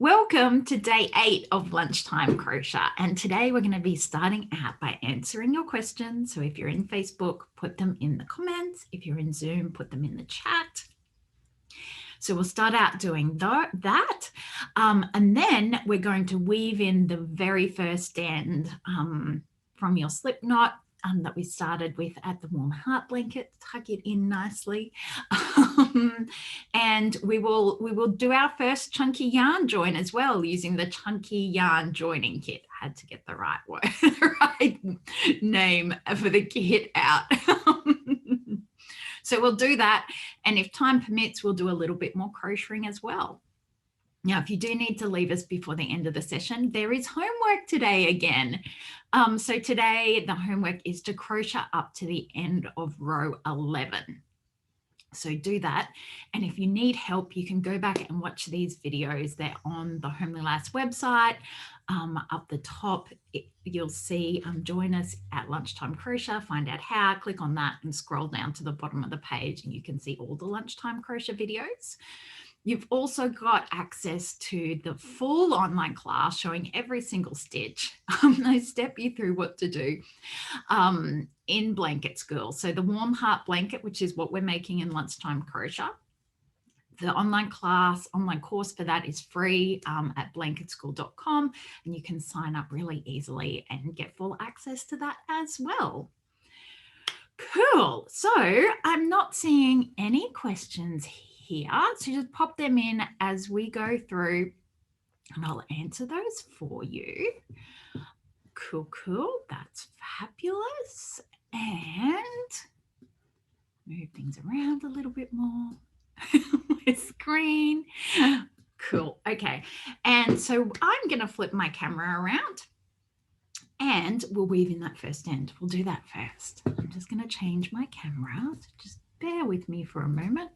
Welcome to day 8 of Lunchtime Crochet, and today we're going to be starting out by answering your questions. So if you're in Facebook, put them in the comments. If you're in Zoom, put them in the chat. So we'll start out doing that, and then we're going to weave in the very first end from your slip knot that we started with at the warm heart blanket. Tuck it in nicely, and we will do our first chunky yarn join as well using the chunky yarn joining kit. I had to get the right word, the right name for the kit out. So we'll do that, and if time permits, we'll do a little bit more crocheting as well. Now, if you do need to leave us before the end of the session, there is homework today again. So today the homework is to crochet up to the end of row 11. So do that. And if you need help, you can go back and watch these videos. They're on the Homely Lass website. Up the top, you'll see join us at Lunchtime Crochet, find out how, click on that and scroll down to the bottom of the page and you can see all the Lunchtime Crochet videos. You've also got access to the full online class showing every single stitch. I step you through what to do in Blanket School. So the Warm Heart Blanket, which is what we're making in Lunchtime Crochet. The online course for that is free at blanketschool.com, and you can sign up really easily and get full access to that as well. Cool. So I'm not seeing any questions here, so just pop them in as we go through and I'll answer those for you. Cool. That's fabulous. And move things around a little bit more. My screen. Cool. Okay. And so I'm going to flip my camera around and we'll weave in that first end. We'll do that first. I'm just going to change my camera. So just bear with me for a moment.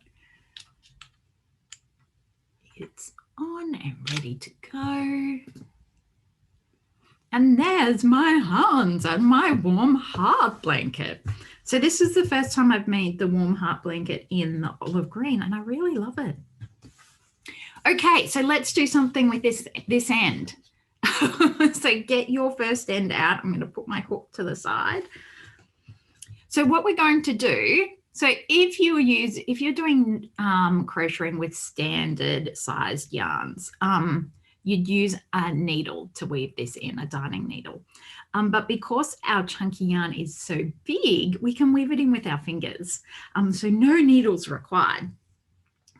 It's on and ready to go. And there's my hands and my warm heart blanket. So this is the first time I've made the warm heart blanket in the olive green, and I really love it. Okay, so let's do something with this end. So get your first end out. I'm going to put my hook to the side. So what we're going to do, so if you're doing crocheting with standard sized yarns, you'd use a needle to weave this in, a darning needle. But because our chunky yarn is so big, we can weave it in with our fingers. So no needles required.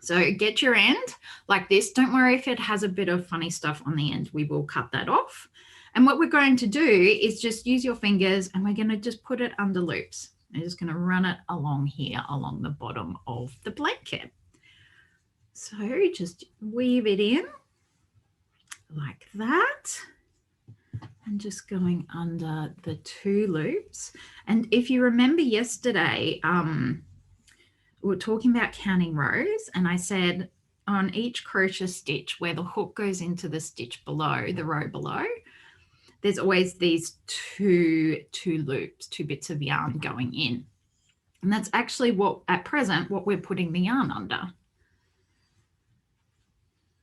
So get your end like this. Don't worry if it has a bit of funny stuff on the end. We will cut that off. And what we're going to do is just use your fingers and we're going to just put it under loops. I'm just going to run it along here, along the bottom of the blanket. So just weave it in like that. And just going under the 2 loops. And if you remember yesterday, we were talking about counting rows, and I said on each crochet stitch where the hook goes into the stitch below, the row below, there's always these two loops, 2 bits of yarn going in. And that's actually what, at present, what we're putting the yarn under.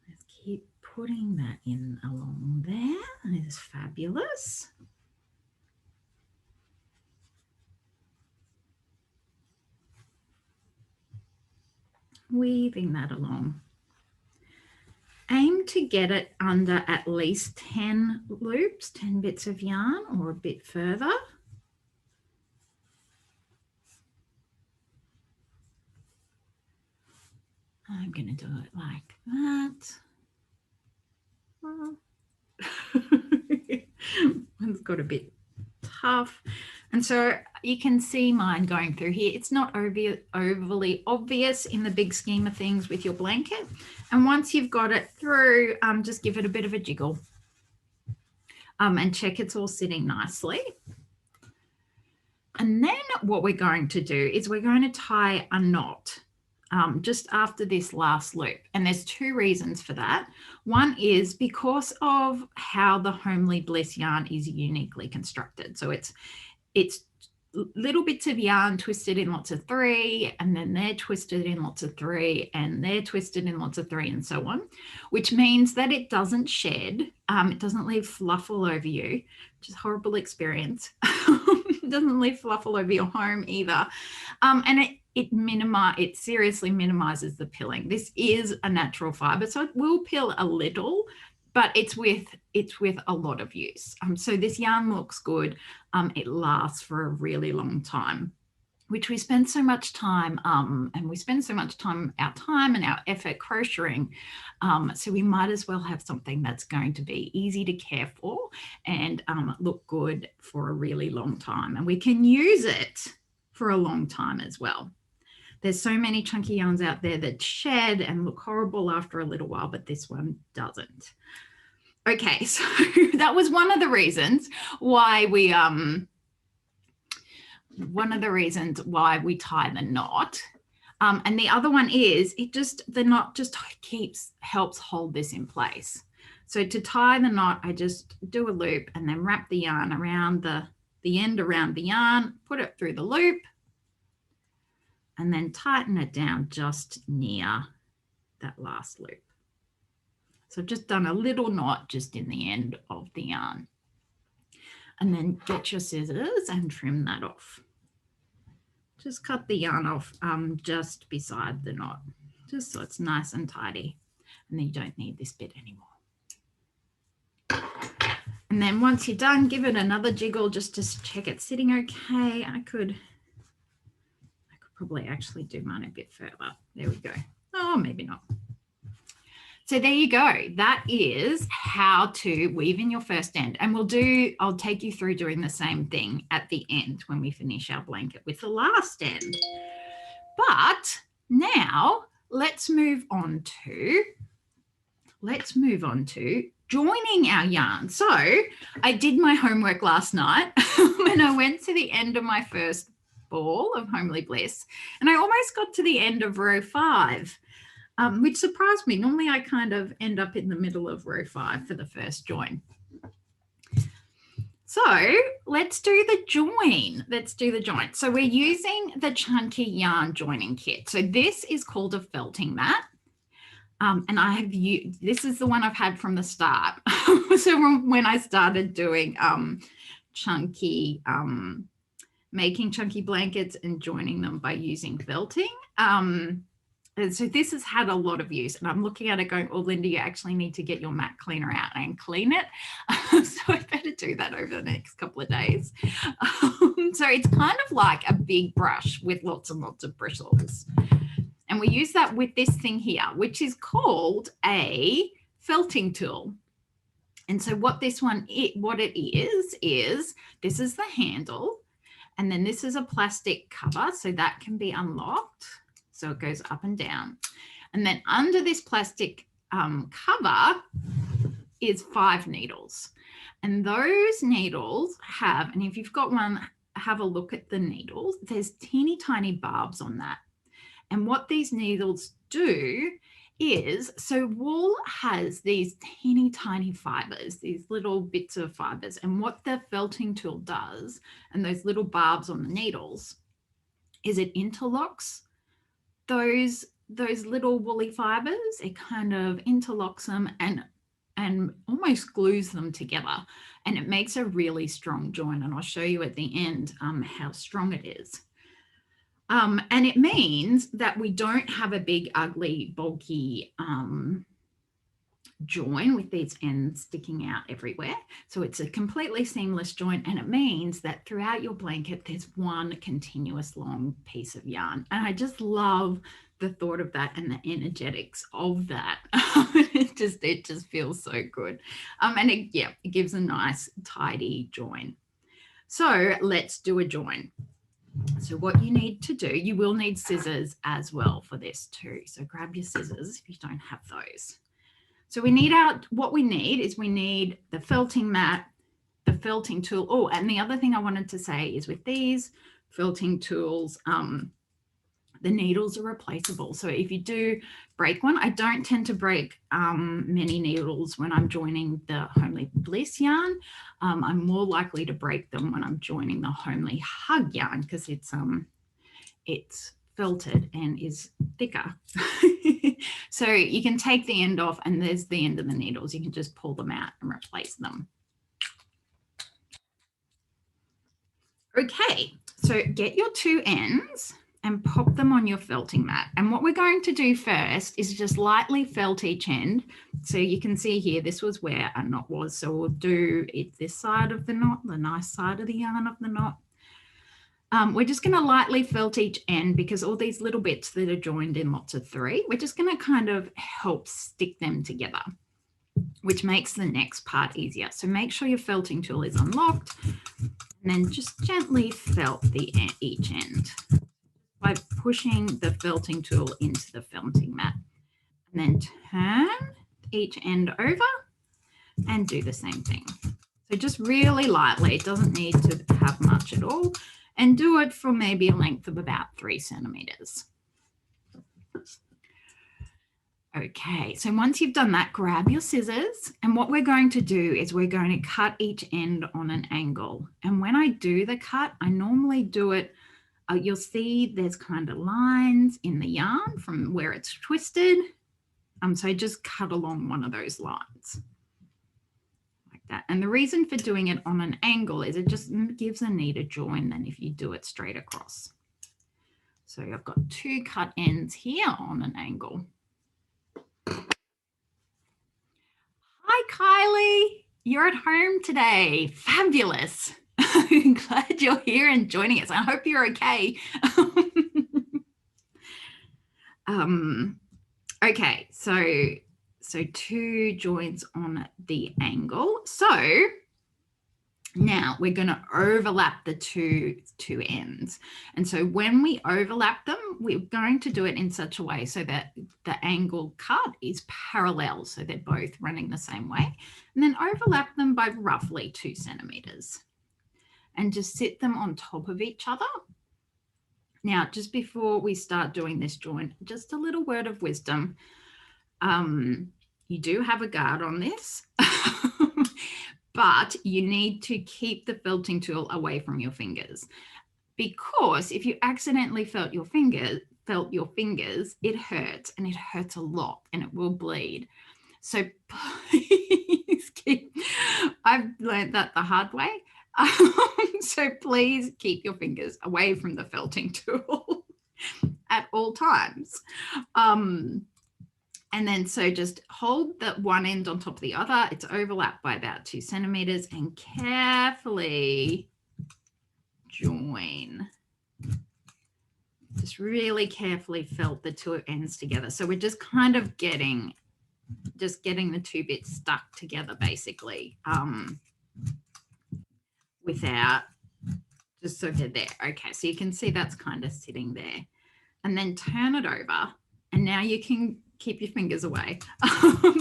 Let's keep putting that in along there. That is fabulous. Weaving that along. Aim to get it under at least 10 loops, 10 bits of yarn, or a bit further. I'm going to do it like that. One's got a bit tough. And so you can see mine going through here. It's not overly obvious in the big scheme of things with your blanket. And once you've got it through, just give it a bit of a jiggle and check it's all sitting nicely. And then what we're going to do is we're going to tie a knot just after this last loop. And there's 2 reasons for that. One is because of how the Homely Bliss yarn is uniquely constructed. So it's little bits of yarn twisted in lots of 3, and then they're twisted in lots of 3, and they're twisted in lots of 3, and so on, which means that it doesn't shed. It doesn't leave fluff all over you, which is a horrible experience. It doesn't leave fluff all over your home either. And it seriously minimizes the pilling. This is a natural fiber, so it will pill a little, but it's with a lot of use. So this yarn looks good. It lasts for a really long time, which we spend so much time, and we spend so much time and our effort crocheting. So we might as well have something that's going to be easy to care for and look good for a really long time. And we can use it for a long time as well. There's so many chunky yarns out there that shed and look horrible after a little while, but this one doesn't. Okay, so that was one of the reasons why we tie the knot. And the other one is the knot just helps hold this in place. So to tie the knot, I just do a loop and then wrap the yarn around the end around the yarn, put it through the loop, and then tighten it down just near that last loop. So I've just done a little knot just in the end of the yarn. And then get your scissors and trim that off. Just cut the yarn off just beside the knot, just so it's nice and tidy. And then you don't need this bit anymore. And then once you're done, give it another jiggle just to check it's sitting okay. I could probably actually do mine a bit further. There we go. Oh, maybe not. So there you go. That is how to weave in your first end. And I'll take you through doing the same thing at the end when we finish our blanket with the last end. But now let's move on to joining our yarn. So I did my homework last night when I went to the end of my first ball of Homely Bliss, and I almost got to the end of row 5. Which surprised me. Normally I kind of end up in the middle of row 5 for the first join. So let's do the join. So we're using the Chunky Yarn Joining Kit. So this is called a felting mat. And this is the one I've had from the start. So when I started doing making chunky blankets and joining them by using felting. And so this has had a lot of use, and I'm looking at it going, oh, Linda, you actually need to get your mat cleaner out and clean it. So I better do that over the next couple of days. So it's kind of like a big brush with lots and lots of bristles. And we use that with this thing here, which is called a felting tool. And so what it is this is the handle, and then this is a plastic cover, so that can be unlocked. So it goes up and down. And then under this plastic cover is 5 needles. And those needles and if you've got one, have a look at the needles. There's teeny tiny barbs on that. And what these needles do is, so wool has these teeny tiny fibers, these little bits of fibers. And what the felting tool does, and those little barbs on the needles, is it interlocks those little woolly fibers. It kind of interlocks them and almost glues them together, and it makes a really strong join. And I'll show you at the end how strong it is. And it means that we don't have a big, ugly, bulky join with these ends sticking out everywhere. So it's a completely seamless joint, and it means that throughout your blanket there's one continuous long piece of yarn. And I just love the thought of that and the energetics of that. It just feels so good. And it gives a nice tidy join. So let's do a join. So what you need to do, you will need scissors as well for this too. So grab your scissors if you don't have those. So we need we need the felting mat, the felting tool. Oh, and the other thing I wanted to say is with these felting tools, The needles are replaceable. So if you do break one, I don't tend to break many needles when I'm joining the Homely Bliss yarn. I'm more likely to break them when I'm joining the Homely Hug yarn because it's felted and is thicker. So you can take the end off and there's the end of the needles. You can just pull them out and replace them. Okay, so get your two ends and pop them on your felting mat. And what we're going to do first is just lightly felt each end. So you can see here, this was where a knot was. So we'll do it this side of the knot, the nice side of the yarn of the knot. We're just going to lightly felt each end because all these little bits that are joined in lots of three, we're just going to kind of help stick them together, which makes the next part easier. So make sure your felting tool is unlocked and then just gently felt each end by pushing the felting tool into the felting mat. And then turn each end over and do the same thing. So just really lightly, it doesn't need to have much at all. And do it for maybe a length of about 3 centimeters. Okay, so once you've done that, grab your scissors. And what we're going to do is we're going to cut each end on an angle. And when I do the cut, I normally do it, you'll see there's kind of lines in the yarn from where it's twisted. So just cut along one of those lines. That. And the reason for doing it on an angle is it just gives a neater join than if you do it straight across. So I've got 2 cut ends here on an angle. Hi, Kylie. You're at home today. Fabulous. I'm glad you're here and joining us. I hope you're okay. Okay, so 2 joints on the angle. So now we're going to overlap the two ends. And so when we overlap them, we're going to do it in such a way so that the angle cut is parallel. So they're both running the same way. And then overlap them by roughly 2 centimeters. And just sit them on top of each other. Now, just before we start doing this joint, just a little word of wisdom. You do have a guard on this, but you need to keep the felting tool away from your fingers, because if you accidentally felt your fingers, it hurts, and it hurts a lot, and it will bleed. So please I've learned that the hard way. So please keep your fingers away from the felting tool at all times. And then so just hold that one end on top of the other. It's overlapped by about 2 centimeters and carefully join. Just really carefully felt the 2 ends together. So we're just kind of getting the 2 bits stuck together basically, without, just so they're there. Okay, so you can see that's kind of sitting there. And then turn it over. And now you can keep your fingers away.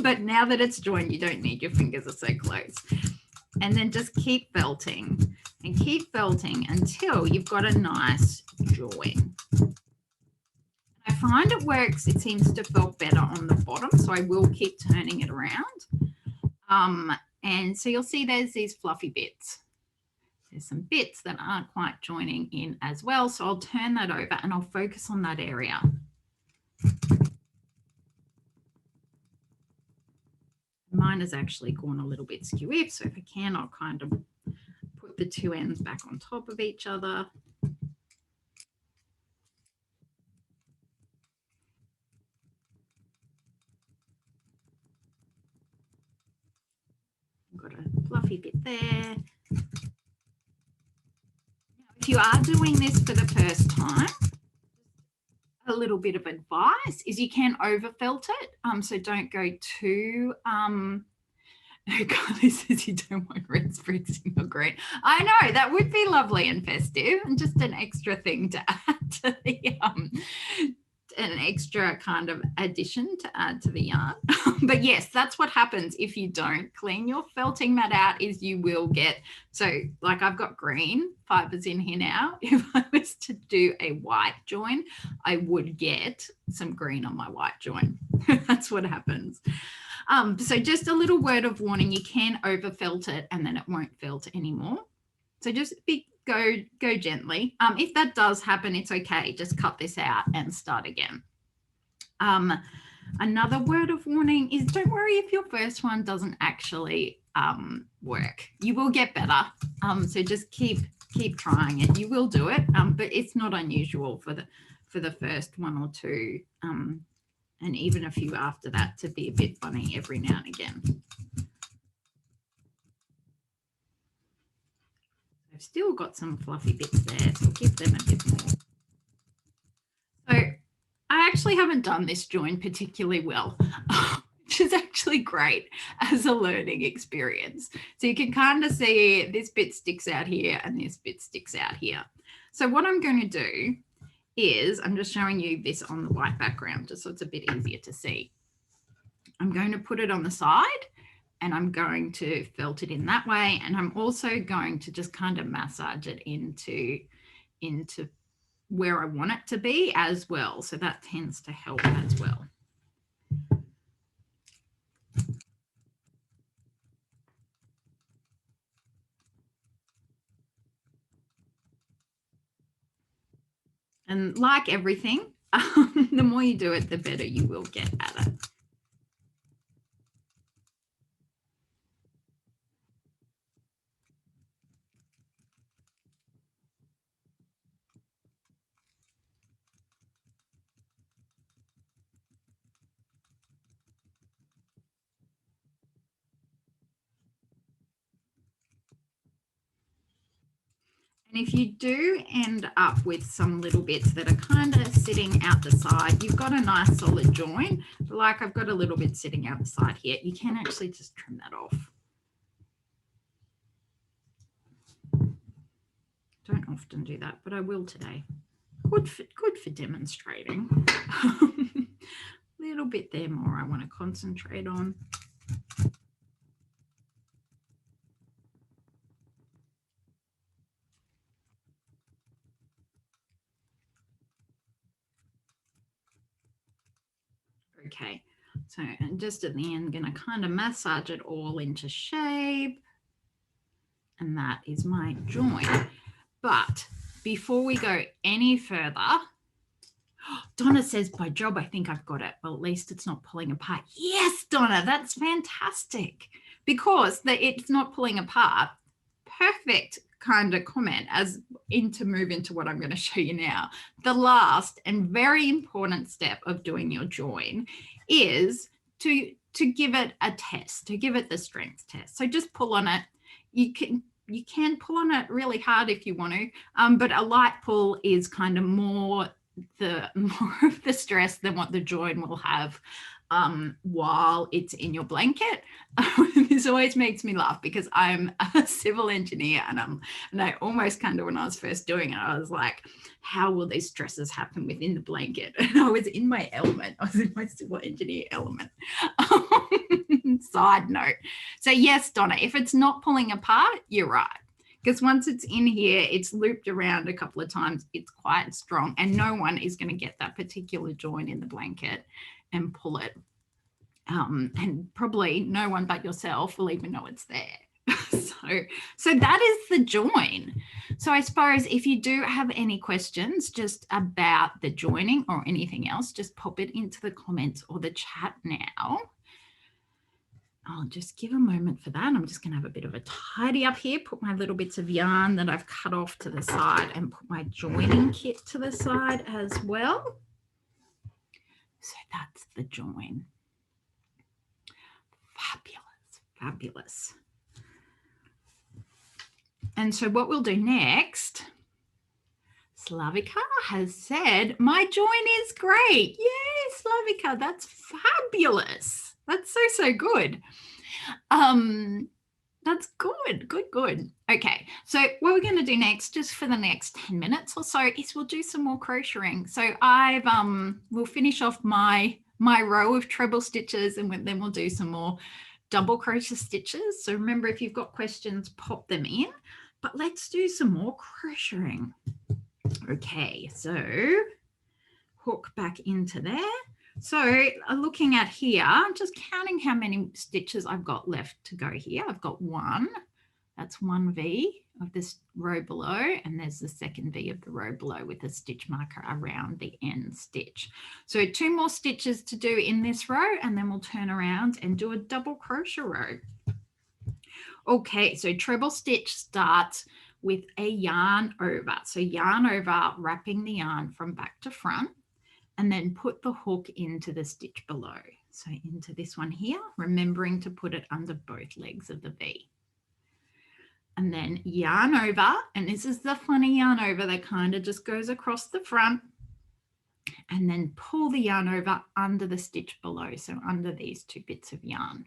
But now that it's joined, you don't need your fingers are so close. And then just keep felting and keep felting until you've got a nice join. I find it works, it seems to felt better on the bottom, so I will keep turning it around. And so you'll see there's these fluffy bits. There's some bits that aren't quite joining in as well. So I'll turn that over and I'll focus on that area. Mine has actually gone a little bit skew-if, so if I can, I'll kind of put the 2 ends back on top of each other. I've got a fluffy bit there. If you are doing this for the first time, a little bit of advice is you can overfelt it. So don't go too, Kylie says you don't want red sprigs in your green. I know, that would be lovely and festive and just an extra thing to add to an extra kind of addition to add to the yarn. But yes, that's what happens if you don't clean your felting mat out, is you will get, so like I've got green fibers in here now. If I was to do a white join, I would get some green on my white join. That's what happens. So just a little word of warning, you can over felt it and then it won't felt anymore. So just go gently. If that does happen, it's okay. Just cut this out and start again. Another word of warning is don't worry if your first one doesn't actually work. You will get better. So just keep trying it. You will do it, but it's not unusual for the first one or two, and even a few after that, to be a bit funny every now and again. I've still got some fluffy bits there, so I'll give them a bit more. So I actually haven't done this join particularly well, which is actually great as a learning experience. So you can kind of see this bit sticks out here and this bit sticks out here. So what I'm going to do is, I'm just showing you this on the white background just so it's a bit easier to see. I'm going to put it on the side and I'm going to felt it in that way. And I'm also going to just kind of massage it into where I want it to be as well. So that tends to help as well. And like everything, the more you do it, the better you will get at it. And if you do end up with some little bits that are kind of sitting out the side, you've got a nice solid join. Like I've got a little bit sitting out the side here. You can actually just trim that off. Don't often do that, but I will today. Good for demonstrating. Little bit there more I want to concentrate on. Okay, so and just at the end, going to kind of massage it all into shape. And that is my join. But before we go any further, Donna says, by job, I think I've got it. Well, at least it's not pulling apart. Yes, Donna, that's fantastic. Because it's not pulling apart. Perfect kind of comment as to move into what I'm going to show you now. The last and very important step of doing your join is to give it a test, to give it the strength test. So just pull on it. You can pull on it really hard if you want to, but a light pull is kind of more of the stress than what the join will have while it's in your blanket. This always makes me laugh because I'm a civil engineer and I almost kind of, when I was first doing it, I was like, how will these stresses happen within the blanket? And I was in my element. I was in my civil engineer element. Side note. So yes, Donna, if it's not pulling apart, you're right. Because once it's in here, it's looped around a couple of times. It's quite strong and no one is going to get that particular join in the blanket and pull it. And probably no one but yourself will even know it's there. So that is the join. So I suppose if you do have any questions just about the joining or anything else, just pop it into the comments or the chat now. I'll just give a moment for that. I'm just going to have a bit of a tidy up here, put my little bits of yarn that I've cut off to the side and put my joining kit to the side as well. So that's the join. Fabulous, fabulous. And so what we'll do next, Slavika has said, my join is great. Yay, Slavika, that's fabulous. That's so good. That's good, good, good. Okay, so what we're going to do next, just for the next 10 minutes or so, is we'll do some more crocheting. So we'll finish off my row of treble stitches, and then we'll do some more double crochet stitches. So remember, if you've got questions, pop them in. But let's do some more crocheting. Okay, so hook back into there. So looking at here, just counting how many stitches I've got left to go here. I've got one. That's one V of this row below, and there's the second V of the row below with a stitch marker around the end stitch. So 2 more stitches to do in this row, and then we'll turn around and do a double crochet row. Okay, so treble stitch starts with a yarn over. So yarn over, wrapping the yarn from back to front, and then put the hook into the stitch below. So into this one here, remembering to put it under both legs of the V. And then yarn over, and this is the funny yarn over that kind of just goes across the front, and then pull the yarn over under the stitch below, so under these 2 bits of yarn.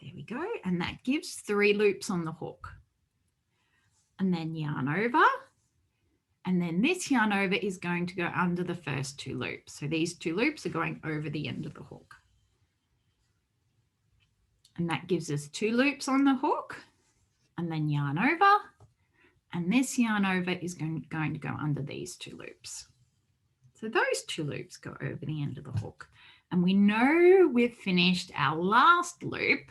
There we go, and that gives 3 loops on the hook. And then yarn over, and then this yarn over is going to go under the first 2 loops. So these 2 loops are going over the end of the hook. And that gives us 2 loops on the hook, and then yarn over, and this yarn over is going to go under these 2 loops. So those 2 loops go over the end of the hook. And we know we've finished our last loop.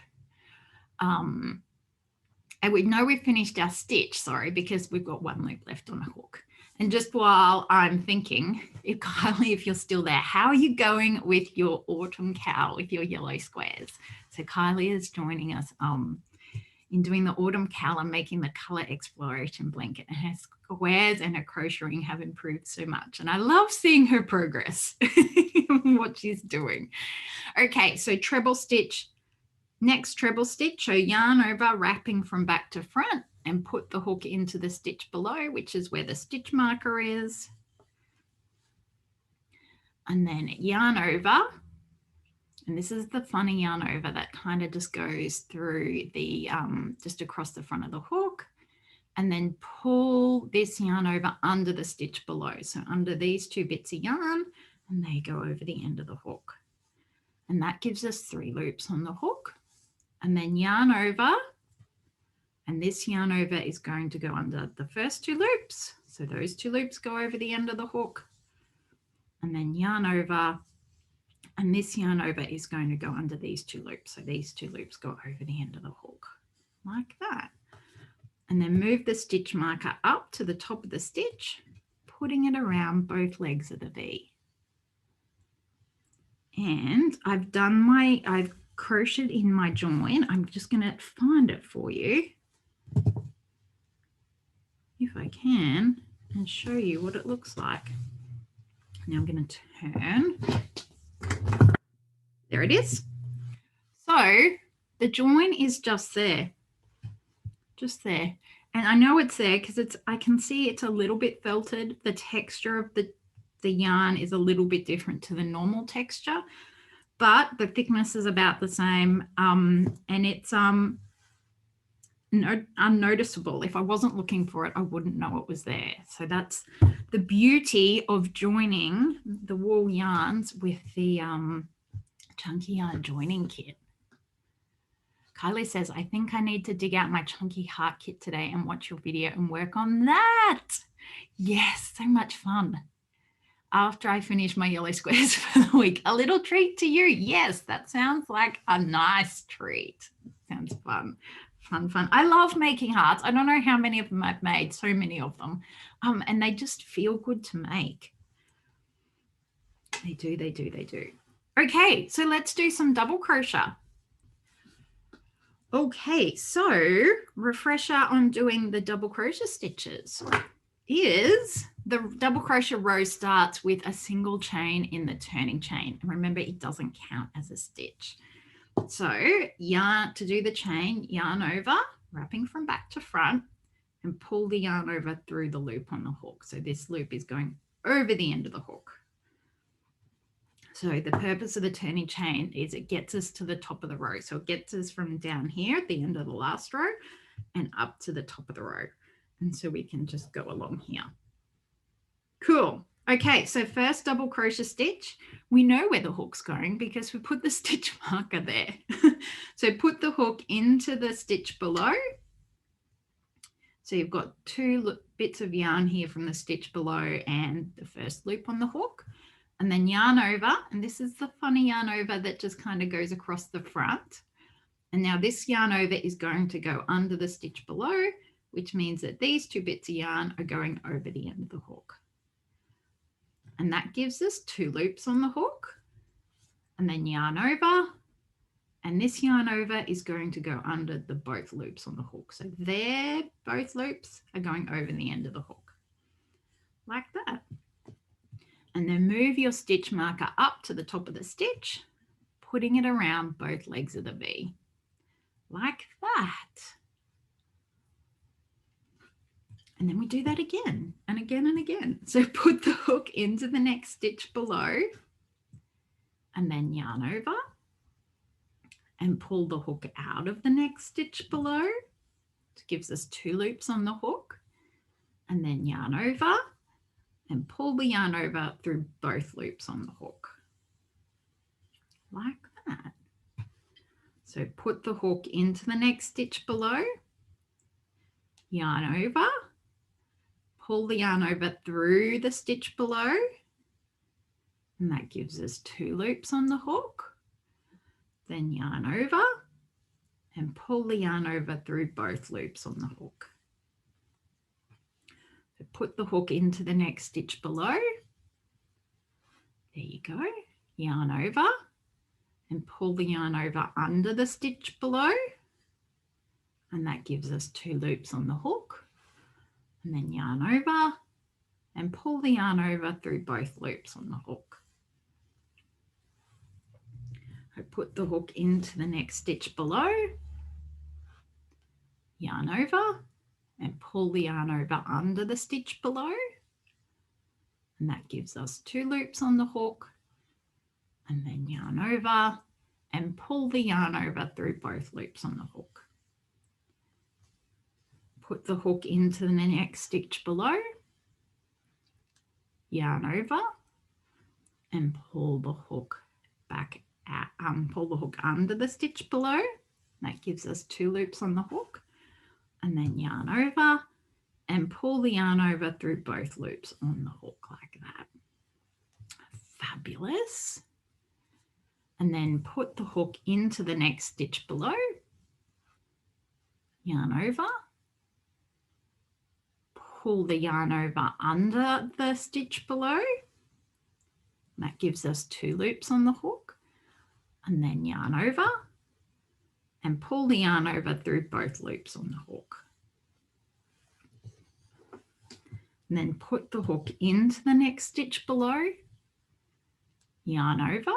And we know we've finished our stitch, sorry, because we've got 1 loop left on the hook. And just while I'm thinking, Kylie, if you're still there, how are you going with your autumn cowl, with your yellow squares? So Kylie is joining us in doing the autumn cowl and making the color exploration blanket. And her squares and her crocheting have improved so much. And I love seeing her progress, what she's doing. Okay, so treble stitch. Next treble stitch, so yarn over, wrapping from back to front, and put the hook into the stitch below, which is where the stitch marker is. And then yarn over, and this is the funny yarn over that kind of just goes through the, just across the front of the hook, and then pull this yarn over under the stitch below. So under these 2 bits of yarn, and they go over the end of the hook. And that gives us 3 loops on the hook. And then yarn over, and this yarn over is going to go under the first 2 loops. So those 2 loops go over the end of the hook, and then yarn over, and this yarn over is going to go under these 2 loops. So these 2 loops go over the end of the hook, like that. And then move the stitch marker up to the top of the stitch, putting it around both legs of the V. And I've crocheted in my join. I'm just going to find it for you, if I can, and show you what it looks like. Now I'm going to turn. There it is. So the join is just there. Just there. And I know it's there because I can see it's a little bit felted. The texture of the yarn is a little bit different to the normal texture, but the thickness is about the same, and it's unnoticeable. If I wasn't looking for it, I wouldn't know it was there. So that's the beauty of joining the wool yarns with the chunky yarn joining kit. Kylie says, I think I need to dig out my chunky heart kit today and watch your video and work on that. Yes, so much fun. After I finish my yellow squares for the week, a little treat to you. Yes, that sounds like a nice treat. Sounds fun. Fun. I love making hearts. I don't know how many of them I've made, so many of them. And they just feel good to make. They do. Okay, so let's do some double crochet. Okay, so refresher on doing the double crochet stitches is the double crochet row starts with a single chain in the turning chain. And remember, it doesn't count as a stitch. So yarn to do the chain, yarn over, wrapping from back to front, and pull the yarn over through the loop on the hook. So this loop is going over the end of the hook. So the purpose of the turning chain is it gets us to the top of the row. So it gets us from down here at the end of the last row and up to the top of the row. And so we can just go along here. Cool. Okay, so first double crochet stitch, we know where the hook's going because we put the stitch marker there. So put the hook into the stitch below. So you've got 2 bits of yarn here from the stitch below and the first loop on the hook, and then yarn over. And this is the funny yarn over that just kind of goes across the front. And now this yarn over is going to go under the stitch below, which means that these 2 bits of yarn are going over the end of the hook. And that gives us 2 loops on the hook, and then yarn over. And this yarn over is going to go under the both loops on the hook. So there, both loops are going over the end of the hook, like that. And then move your stitch marker up to the top of the stitch, putting it around both legs of the V, like that. And then we do that again and again and again. So put the hook into the next stitch below, and then yarn over. And pull the hook out of the next stitch below. It gives us 2 loops on the hook, and then yarn over and pull the yarn over through both loops on the hook, like that. So put the hook into the next stitch below, yarn over, pull the yarn over through the stitch below, and that gives us 2 loops on the hook. Then yarn over and pull the yarn over through both loops on the hook. So put the hook into the next stitch below. There you go. Yarn over and pull the yarn over under the stitch below. And that gives us 2 loops on the hook. And then yarn over and pull the yarn over through both loops on the hook. I put the hook into the next stitch below, yarn over and pull the yarn over under the stitch below, and that gives us 2 loops on the hook, and then yarn over and pull the yarn over through both loops on the hook. Put the hook into the next stitch below, yarn over and pull the hook back pull the hook under the stitch below. That gives us 2 loops on the hook, and then yarn over and pull the yarn over through both loops on the hook, like that. Fabulous. And then put the hook into the next stitch below, yarn over, pull the yarn over under the stitch below. That gives us 2 loops on the hook, and then yarn over and pull the yarn over through both loops on the hook. And then put the hook into the next stitch below, yarn over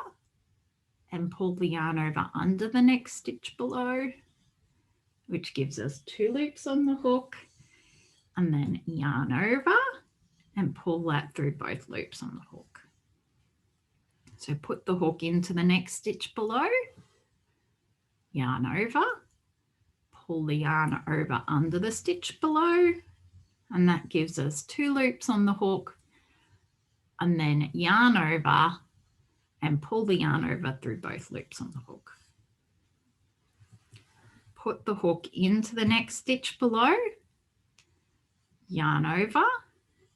and pull the yarn over under the next stitch below, which gives us 2 loops on the hook, and then yarn over and pull that through both loops on the hook. So put the hook into the next stitch below, yarn over, pull the yarn over under the stitch below, and that gives us 2 loops on the hook, and then yarn over and pull the yarn over through both loops on the hook. Put the hook into the next stitch below, yarn over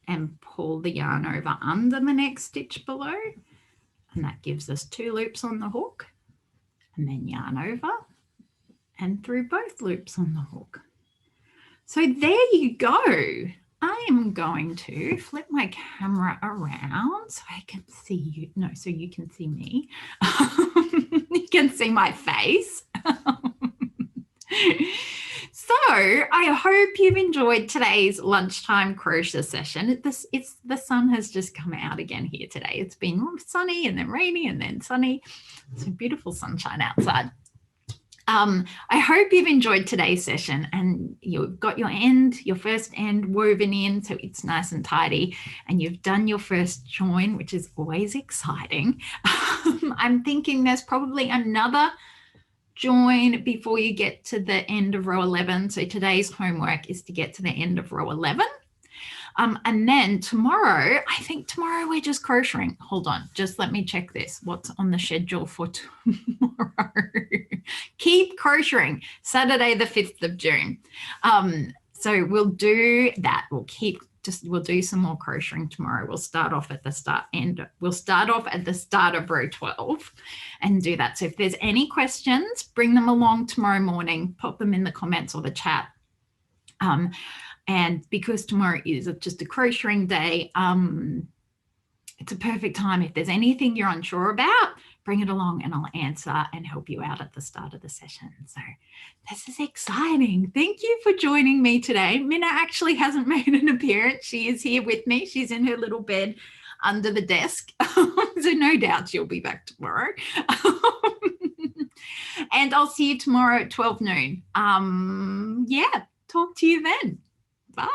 and pull the yarn over under the next stitch below, and that gives us 2 loops on the hook, and then yarn over and through both loops on the hook. So there you go. I am going to flip my camera around so I can see you. No, so you can see me. You can see my face. So I hope you've enjoyed today's lunchtime crochet session. The sun has just come out again here today. It's been sunny and then rainy and then sunny. It's a beautiful sunshine outside. I hope you've enjoyed today's session and you've got your first end woven in, so it's nice and tidy, and you've done your first join, which is always exciting. I'm thinking there's probably another join before you get to the end of row 11. So today's homework is to get to the end of row 11. And then tomorrow, I think tomorrow we're just crocheting. Hold on, just let me check this. What's on the schedule for tomorrow? Keep crocheting, Saturday the 5th of June. So we'll do that. We'll do some more crocheting tomorrow. We'll start off at the start of row 12 and do that. So if there's any questions, bring them along tomorrow morning, pop them in the comments or the chat. And because tomorrow is just a crocheting day, it's a perfect time. If there's anything you're unsure about, bring it along and I'll answer and help you out at the start of the session. So this is exciting. Thank you for joining me today. Minna actually hasn't made an appearance. She is here with me. She's in her little bed under the desk. So no doubt she'll be back tomorrow. And I'll see you tomorrow at 12 noon. Yeah, talk to you then. Bye.